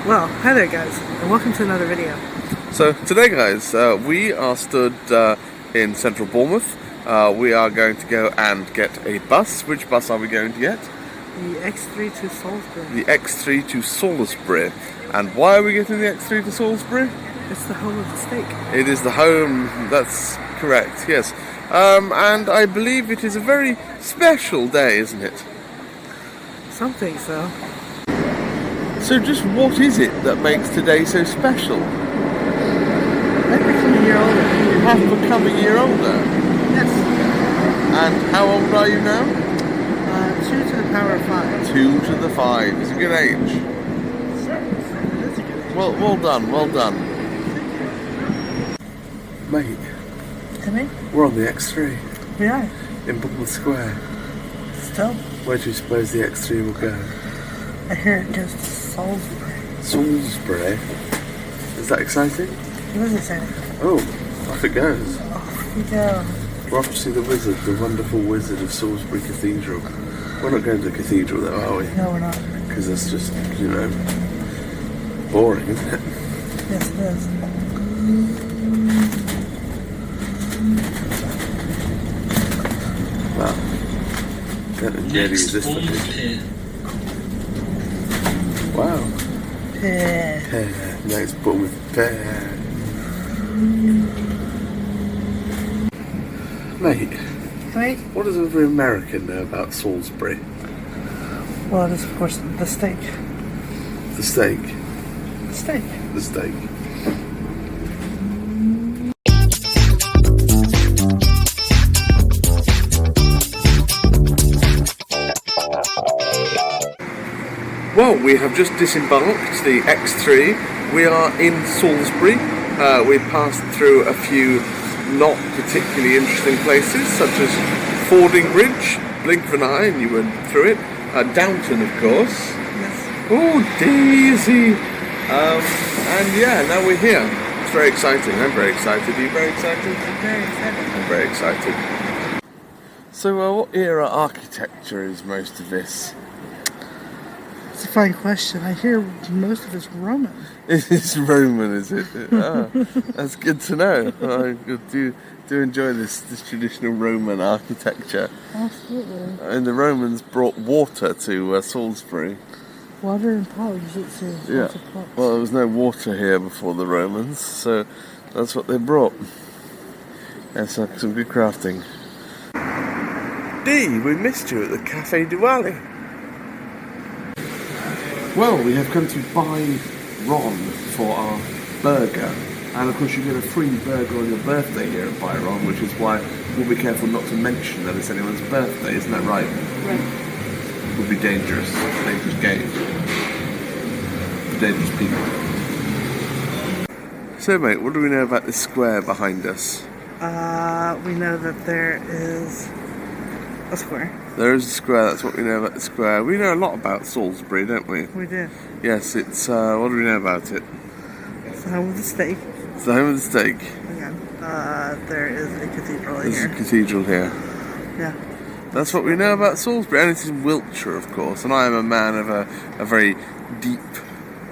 Well, hi there guys, and welcome to another video. So today guys, we are stood in central Bournemouth. We are going to go and get a bus. Which bus are we going to get? The X3 to Salisbury. The X3 to Salisbury. And why are we getting the X3 to Salisbury? It's the home of the steak. It is the home, that's correct, yes. And I believe it is a very special day, isn't it? Some think so. So just what is it that makes today so special? I've become a year older. You have become a year older? Yes. And how old are you now? 2 to the power of 5. 2 to the 5. It's a good age. It is a good age. Well done, well done. Mate, Timmy? we're on the X3 We are. in Bournemouth Square. Still? Where do you suppose the X3 will go? I hear it goes to Salisbury. Salisbury? Is that exciting? What is it saying? Oh, off it goes. Off we go. We're off to see the wizard, the wonderful wizard of Salisbury Cathedral. We're not going to the cathedral though, are we? No, we're not. Because that's just, you know, boring, isn't it? Yes, it is. Well, don't really use this footage. Wow. Yeah. Next Bournemouth Pear. Mate, Wait. what does every American know about Salisbury? Well, it is of course the steak. The steak. The steak. The steak. Well, we have just disembarked the X3. We are in Salisbury. We've passed through a few not particularly interesting places, such as Fording Bridge, blink of an eye and you went through it. Downton, of course. Yes. Oh, Daisy! And yeah, now we're here. It's very exciting. I'm very excited. Are you very excited? I'm very excited. I'm very excited. So, what era architecture is most of this? It's a fine question. I hear most of it's Roman. It is Roman, is it? Ah, that's good to know. I do enjoy this traditional Roman architecture. Absolutely. And the Romans brought water to Salisbury. Water and pots, it says. Yeah. Lots of pots. Well, there was no water here before the Romans, so that's what they brought. Yes, some good crafting. Dee, we missed you at the Café Diwali. Well, we have come to Byron for our burger. And of course you get a free burger on your birthday here at Byron, which is why we'll be careful not to mention that it's anyone's birthday, isn't that right? Right. It would be dangerous. Dangerous game. For dangerous people. So mate, what do we know about this square behind us? We know that there is a square. There is a square, that's what we know about the square. We know a lot about Salisbury, don't we? We do. Yes, it's, what do we know about it? It's the home of the steak. It's the home of the steak. Again, there is a cathedral There's here. a cathedral here. Yeah. That's what we know about Salisbury, and it's in Wiltshire, of course. And I am a man of a very deep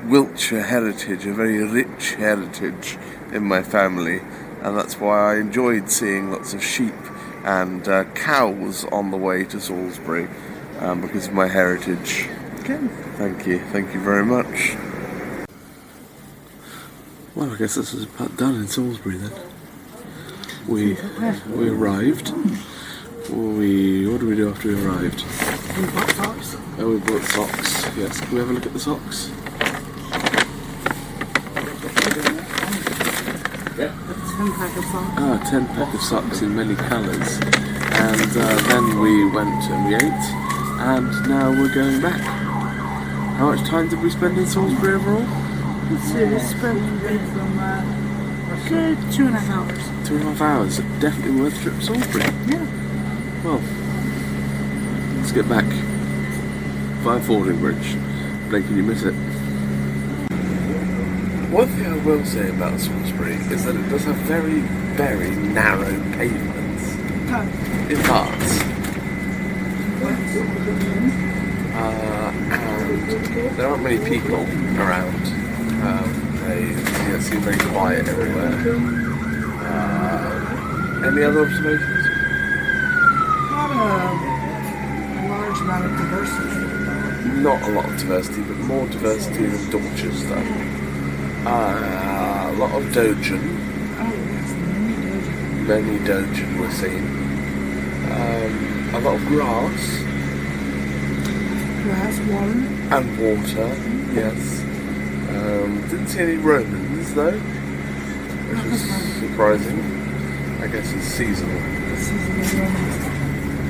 Wiltshire heritage, a very rich heritage in my family. And that's why I enjoyed seeing lots of sheep and cows on the way to Salisbury, because of my heritage. Good. Thank you very much. Well, I guess this is about done in Salisbury then. We arrived. What do we do after we arrived? We bought socks. Oh, we bought socks. Yes. Can we have a look at the socks? Yeah. A 10-pack of socks. Ah, 10 pack of socks in many colours. And then we went and we ate. And now we're going back. How much time did we spend in Salisbury overall? Let's see, we spent from good 2.5 hours. 2.5 hours. Definitely worth a trip to Salisbury. Yeah. Well, let's get back via Fording Bridge. Blake, can you miss it? One thing I will say about Salisbury is that it does have very, very narrow pavements. In parts. And there aren't many people around. They seem very quiet everywhere. Any other observations? Not a large amount of diversity. Not a lot of diversity, but more diversity than Dorchester. A lot of Dogen. Oh, yes, Many Dogen were seen. A lot of grass. Grass, water. And water, yes. Didn't see any Romans though, which was surprising. I guess it's seasonal.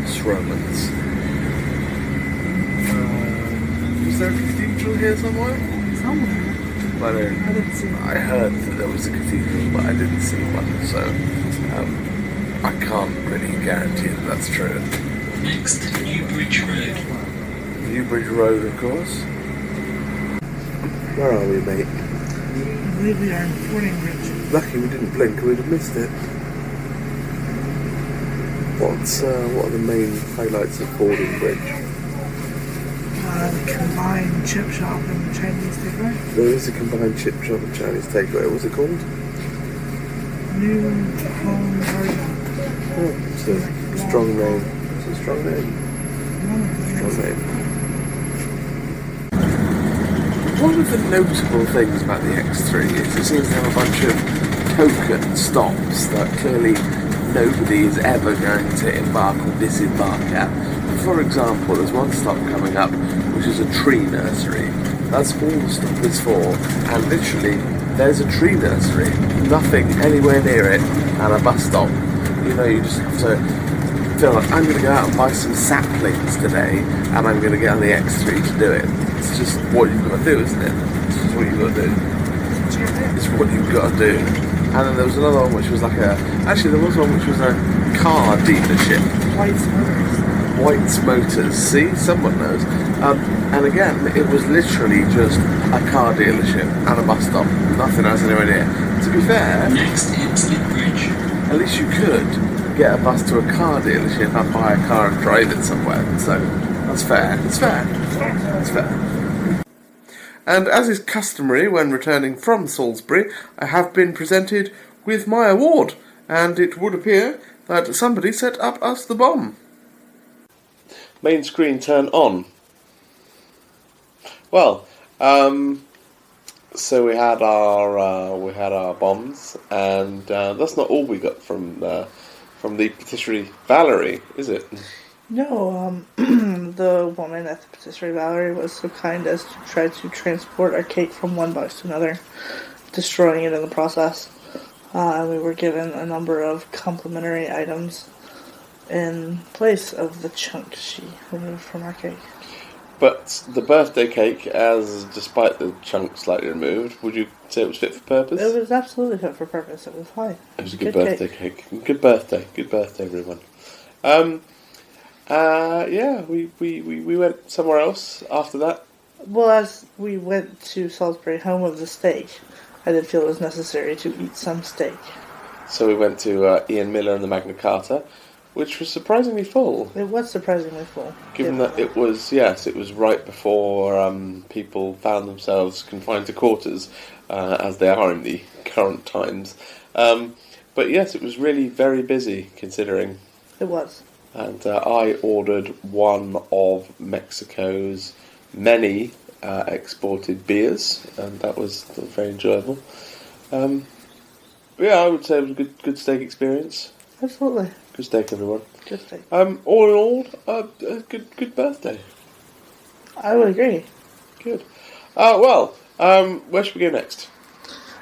It's Romans. Was there a cathedral here somewhere? Somewhere. I didn't see one. I heard that there was a cathedral, but I didn't see one, so I can't really guarantee that that's true. Next, Newbridge Road. Newbridge Road, of course. Where are we, mate? I believe we are in Fordingbridge. Lucky we didn't blink, we'd have missed it. What are the main highlights of Fordingbridge? The combined chip shop and Chinese takeaway. There is a combined chip shop and Chinese takeaway. What's it called? New Home Garden. Oh, it's a strong name. It's a strong name. Strong name. One of the notable things about the X3 is it seems to have a bunch of token stops that clearly nobody is ever going to embark or disembark at. For example, there's one stop coming up which is a tree nursery. That's all the stop is for, and literally there's a tree nursery, nothing anywhere near it, and a bus stop. You know, you just have to feel like I'm going to go out and buy some saplings today, and I'm going to get on the X3 to do it. It's just what you've got to do, isn't it? It's just what you've got to do. It's what you've got to do. And then there was another one which was like actually there was one which was a car dealership. White's Motors. White's Motors, see? Someone knows. And again, it was literally just a car dealership and a bus stop. Nothing else anywhere near. To be fair, Next, Hampstead Bridge. at least you could get a bus to a car dealership and buy a car and drive it somewhere. So, that's fair. It's fair. It's fair. And as is customary when returning from Salisbury, I have been presented with my award. And it would appear that somebody set up us the bomb. Main screen turn on. Well, so we had our bombs, and that's not all we got from the patisserie Valerie, is it? No, the woman at the patisserie Valerie was so kind as to try to transport our cake from one box to another, destroying it in the process. And we were given a number of complimentary items in place of the chunk she removed from our cake. But the birthday cake, despite the chunk slightly removed, would you say it was fit for purpose? It was absolutely fit for purpose. It was fine. It was a good birthday cake. Good birthday, everyone. We went somewhere else after that. Well, as we went to Salisbury, home of the steak, I did feel it was necessary to eat some steak. So we went to Ian Miller and the Magna Carta, which was surprisingly full. It was surprisingly full. Given that it was right before people found themselves confined to quarters, as they are in the current times. But yes, it was really very busy, considering. It was. And I ordered one of Mexico's many exported beers, and that was very enjoyable. I would say it was a good steak experience. Absolutely. Good steak, everyone. Good steak. All in all, a good birthday. I would agree. Good. Where should we go next?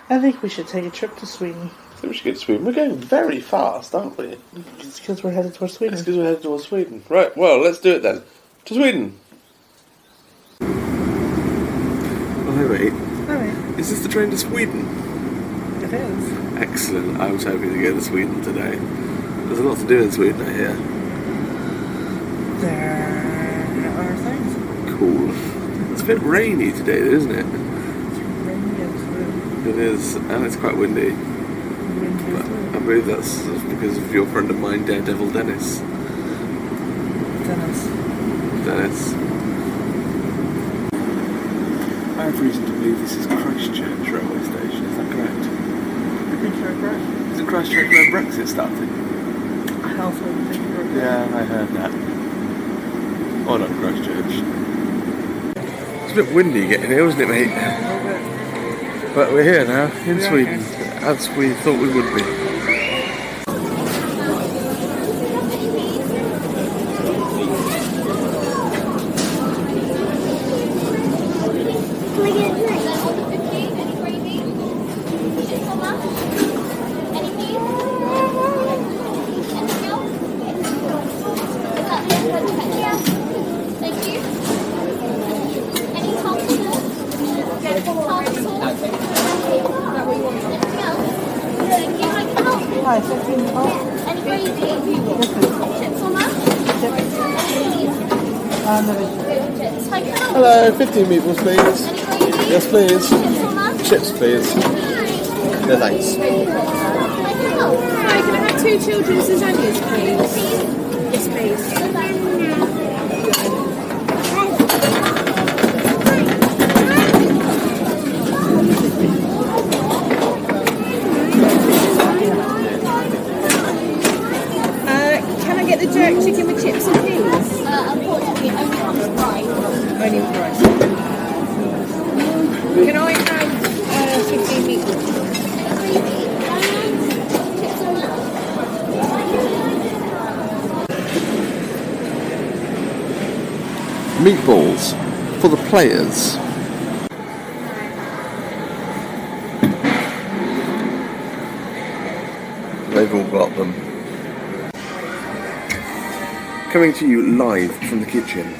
I think we should take a trip to Sweden. I think we should go to Sweden. We're going very fast, aren't we? It's because we're headed towards Sweden. It's because we're headed towards Sweden. Right, well, let's do it then. To Sweden. Oh, hey, mate. Alright. Is this the train to Sweden? It is. Excellent. I was hoping to go to Sweden today. There's a lot to do in Sweden, I hear. There are things. Cool. It's a bit rainy today, isn't it? Rainy and blue. It is, and it's quite windy. But I believe that's because of your friend of mine, Daredevil Dennis. Dennis. Dennis. have reason to believe this is Christchurch railway station, is that correct? I think you're correct. Is it Christchurch where Brexit started? I also think you're correct. Yeah, I heard that. Oh, not Christchurch. It's a bit windy getting here, isn't it, mate? But we're here now, in Sweden, as we thought we would be. Hi, 15 Any gravy? Chips on that? Hello, 15 meatballs, please. Any gravy? Yes, please. Chips on that? Chips, please. No, thanks. Hi, can I have 2 children's lasagnas, please? Yes, please. Can I get the jerk chicken with chips and peas? Unfortunately, it only comes fried. Only fried. Can I have 15 meatballs? Meatballs for the players. They've all got them. Coming to you live from the kitchen.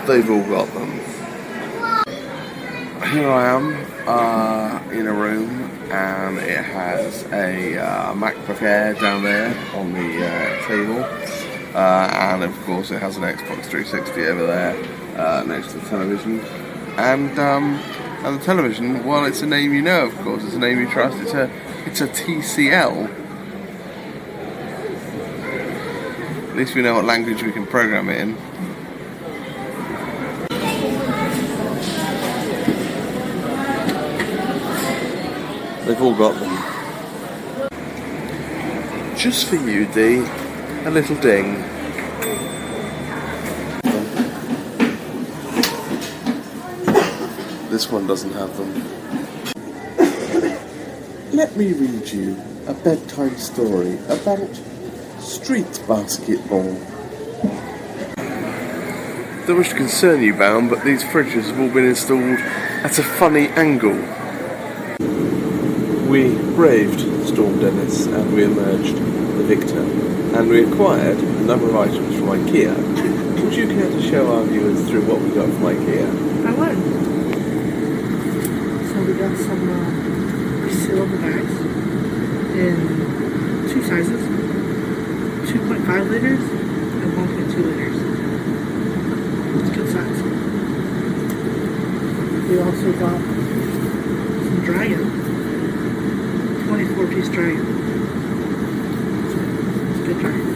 They've all got them. Here I am in a room, and it has a MacBook Air down there on the table, and of course it has an Xbox 360 over there next to the television, and the television, well, it's a name you know, of course, it's a name you trust, it's a TCL. At least we know what language we can program it in. They've all got them. Just for you, Dee, a little ding. This one doesn't have them. Let me read you a bedtime story about street basketball. Don't wish to concern you, Byron, but these fridges have all been installed at a funny angle. We braved Storm Dennis and we emerged the victor, and we acquired a number of items from IKEA. Would you care to show our viewers through what we got from IKEA? I would. So we got some resealable bags in 2 sizes, 2.5 liters and 1.2 liters. It's a good size. We also got some Dragon, 24-piece Dragon. It's a good Dragon.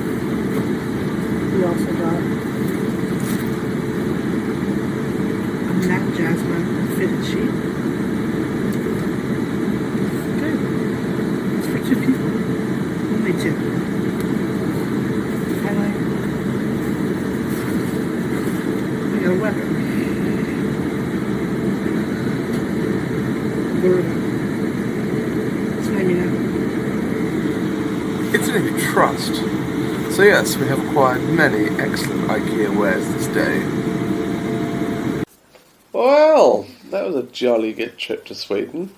We also got a matte jasmine fitted sheet. Good. It's for 2 people. Only 2. Finally, we got a weapon. It's maybe now. It's an name you trust. So yes, we have acquired many excellent IKEA wares this day. Well, that was a jolly good trip to Sweden.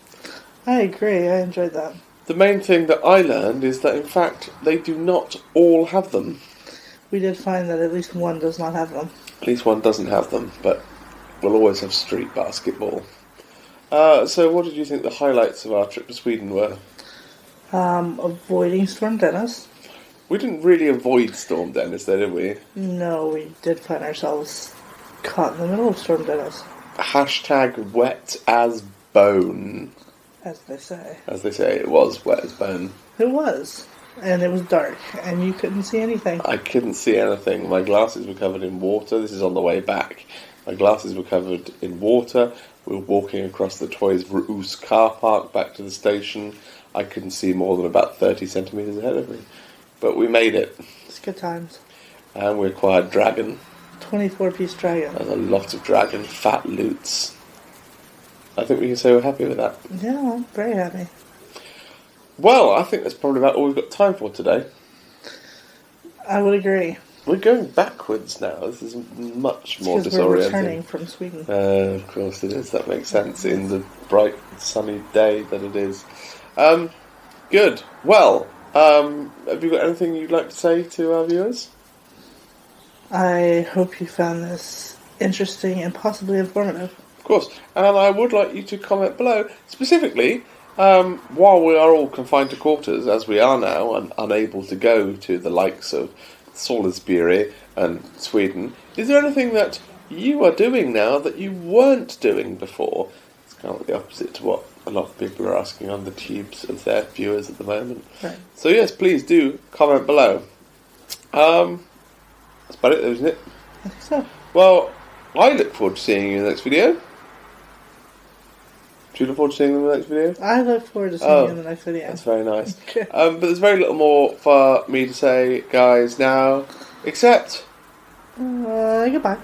I agree, I enjoyed that. The main thing that I learned is that in fact they do not all have them. We did find that at least one does not have them. At least one doesn't have them, but we'll always have street basketball. So what did you think the highlights of our trip to Sweden were? Avoiding Storm Dennis. We didn't really avoid Storm Dennis there, did we? No, we did find ourselves caught in the middle of Storm Dennis. Hashtag wet as bone. As they say. As they say, it was wet as bone. It was. and it was dark, and you couldn't see anything. I couldn't see anything. My glasses were covered in water. This is on the way back. My glasses were covered in water. We were walking across the Toys R Us car park back to the station. I couldn't see more than about 30 centimetres ahead of me. But we made it. It's good times. And we acquired dragon. 24-piece dragon. There's a lot of dragon, fat loots. I think we can say we're happy with that. Yeah, I'm very happy. Well, I think that's probably about all we've got time for today. I would agree. We're going backwards now. This is much more Because we're disorienting. returning from Sweden. Of course it is. That makes sense in the bright, sunny day that it is. Good. Well, have you got anything you'd like to say to our viewers? I hope you found this interesting and possibly informative. Of course. And I would like you to comment below, specifically, while we are all confined to quarters, as we are now, and unable to go to the likes of Salisbury and Sweden, is there anything that you are doing now that you weren't doing before? It's kind of the opposite to what a lot of people are asking on the tubes of their viewers at the moment. Right. So yes, please do comment below. That's about it, though, isn't it? I think so. Well, I look forward to seeing you in the next video. Do you look forward to seeing them in the next video? I look forward to seeing you in the next video. That's very nice. Okay. But there's very little more for me to say, guys, now, except... Goodbye.